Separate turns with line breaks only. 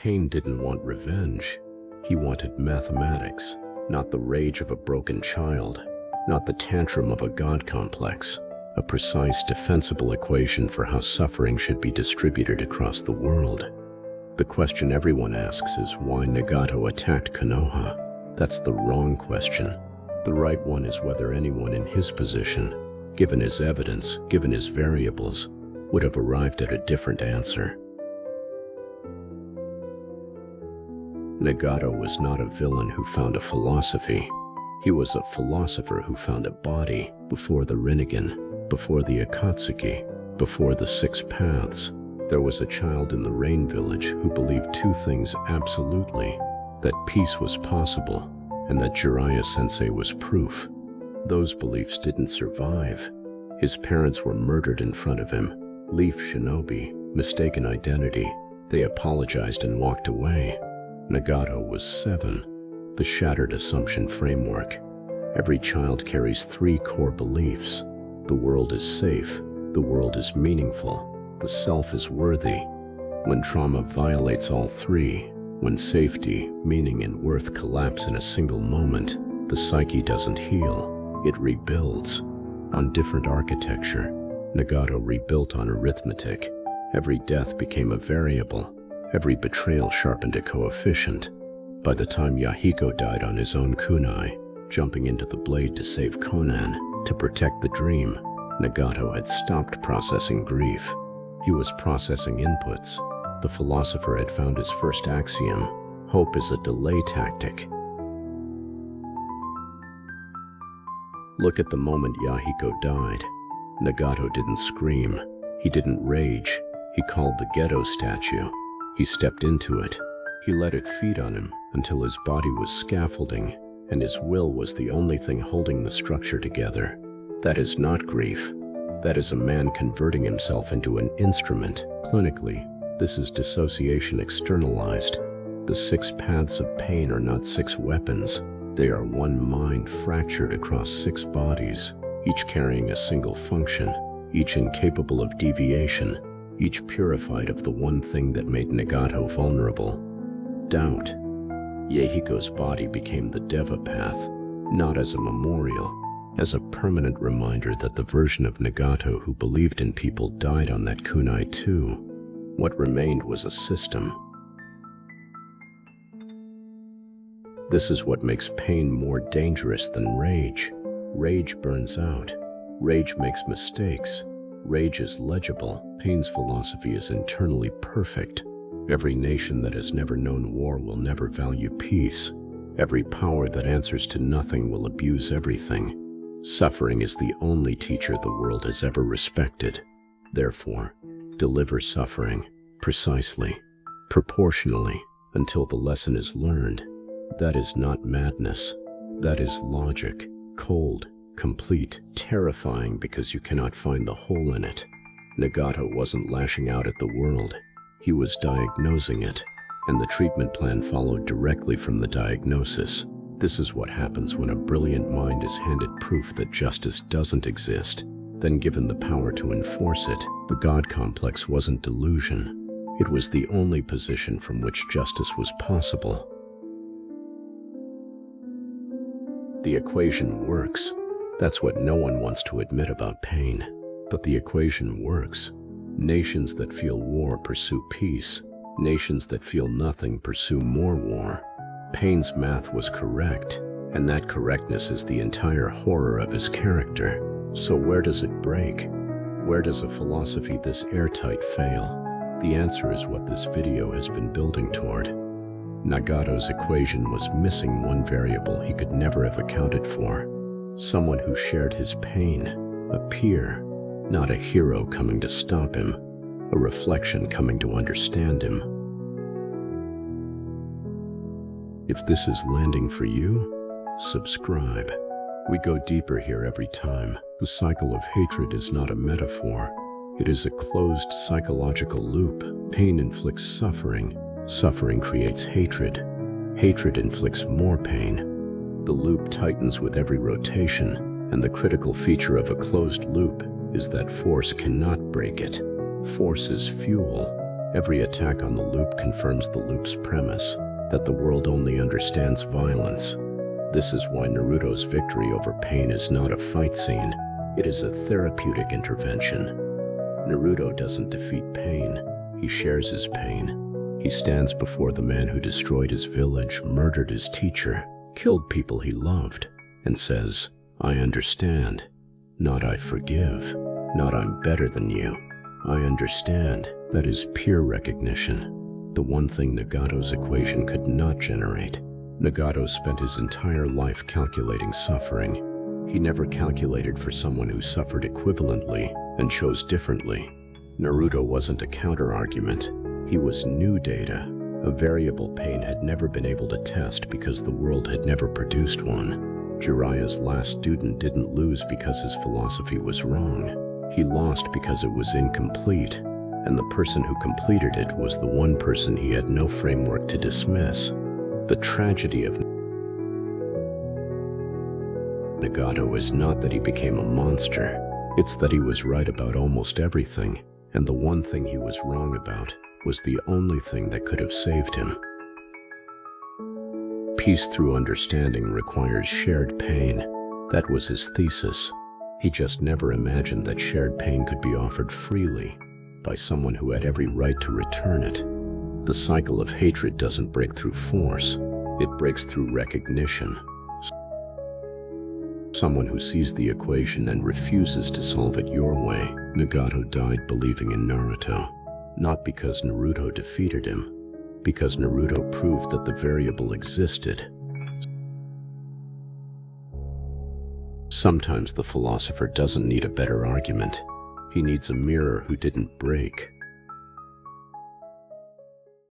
Pain didn't want revenge. He wanted mathematics, not the rage of a broken child, not the tantrum of a god complex, a precise, defensible equation for how suffering should be distributed across the world. The question everyone asks is why Nagato attacked Konoha. That's the wrong question. The right one is whether anyone in his position, given his evidence, given his variables, would have arrived at a different answer. Nagato was not a villain who found a philosophy. He was a philosopher who found a body before the Rinnegan, before the Akatsuki, before the Six Paths. There was a child in the Rain Village who believed two things absolutely: that peace was possible and that Jiraiya Sensei was proof. Those beliefs didn't survive. His parents were murdered in front of him. Leaf Shinobi, mistaken identity. They apologized and walked away. Nagato was 7. The shattered assumption framework. Every child carries 3 core beliefs. The world is safe. The world is meaningful. The self is worthy. When trauma violates all 3, when safety, meaning, and worth collapse in a single moment, the psyche doesn't heal. It rebuilds. On different architecture, Nagato rebuilt on arithmetic. Every death became a variable. Every betrayal sharpened a coefficient. By the time Yahiko died on his own kunai, jumping into the blade to save Conan, to protect the dream, Nagato had stopped processing grief. He was processing inputs. The philosopher had found his first axiom: hope is a delay tactic. Look at the moment Yahiko died. Nagato didn't scream. He didn't rage. He called the ghetto statue. He stepped into it. He let it feed on him until his body was scaffolding, and his will was the only thing holding the structure together. That is not grief. That is a man converting himself into an instrument. Clinically, this is dissociation externalized. The 6 paths of pain are not 6 weapons. They are one mind fractured across 6 bodies, each carrying a single function, each incapable of deviation, each purified of the one thing that made Nagato vulnerable: doubt. Yahiko's body became the Deva path, not as a memorial, as a permanent reminder that the version of Nagato who believed in people died on that kunai too. What remained was a system. This is what makes pain more dangerous than rage. Rage burns out. Rage makes mistakes. Rage is legible. Pain's philosophy is internally perfect. Every nation that has never known war will never value peace. Every power that answers to nothing will abuse everything. Suffering is the only teacher the world has ever respected. Therefore, deliver suffering, precisely, proportionally, until the lesson is learned. That is not madness. That is logic, cold, complete, terrifying because you cannot find the hole in it. Nagato wasn't lashing out at the world. He was diagnosing it, and the treatment plan followed directly from the diagnosis. This is what happens when a brilliant mind is handed proof that justice doesn't exist, then given the power to enforce it. The God complex wasn't delusion. It was the only position from which justice was possible. The equation works. That's what no one wants to admit about pain. But the equation works. Nations that feel war pursue peace. Nations that feel nothing pursue more war. Pain's math was correct, and that correctness is the entire horror of his character. So where does it break? Where does a philosophy this airtight fail? The answer is what this video has been building toward. Nagato's equation was missing one variable he could never have accounted for. Someone who shared his pain, a peer, not a hero coming to stop him, a reflection coming to understand him. If this is landing for you, subscribe. We go deeper here every time. The cycle of hatred is not a metaphor. It is a closed psychological loop. Pain inflicts suffering. Suffering creates hatred. Hatred inflicts more pain. The loop tightens with every rotation, and the critical feature of a closed loop is that force cannot break it. Force is fuel. Every attack on the loop confirms the loop's premise, that the world only understands violence. This is why Naruto's victory over pain is not a fight scene, it is a therapeutic intervention. Naruto doesn't defeat pain, he shares his pain. He stands before the man who destroyed his village, murdered his teacher, killed people he loved, and says, I understand. Not I forgive, not I'm better than you. I understand. That is peer recognition, the one thing Nagato's equation could not generate. Nagato spent his entire life calculating suffering. He never calculated for someone who suffered equivalently and chose differently. Naruto wasn't a counter-argument. He was new data. A variable pain had never been able to test because the world had never produced one. Jiraiya's last student didn't lose because his philosophy was wrong. He lost because it was incomplete. And the person who completed it was the one person he had no framework to dismiss. The tragedy of Nagato is not that he became a monster, it's that he was right about almost everything, and the one thing he was wrong about was the only thing that could have saved him. Peace through understanding requires shared pain. That was his thesis. He just never imagined that shared pain could be offered freely by someone who had every right to return it. The cycle of hatred doesn't break through force, it breaks through recognition. Someone who sees the equation and refuses to solve it your way. Nagato died believing in Naruto, not because Naruto defeated him, because Naruto proved that the variable existed. Sometimes the philosopher doesn't need a better argument. He needs a mirror who didn't break.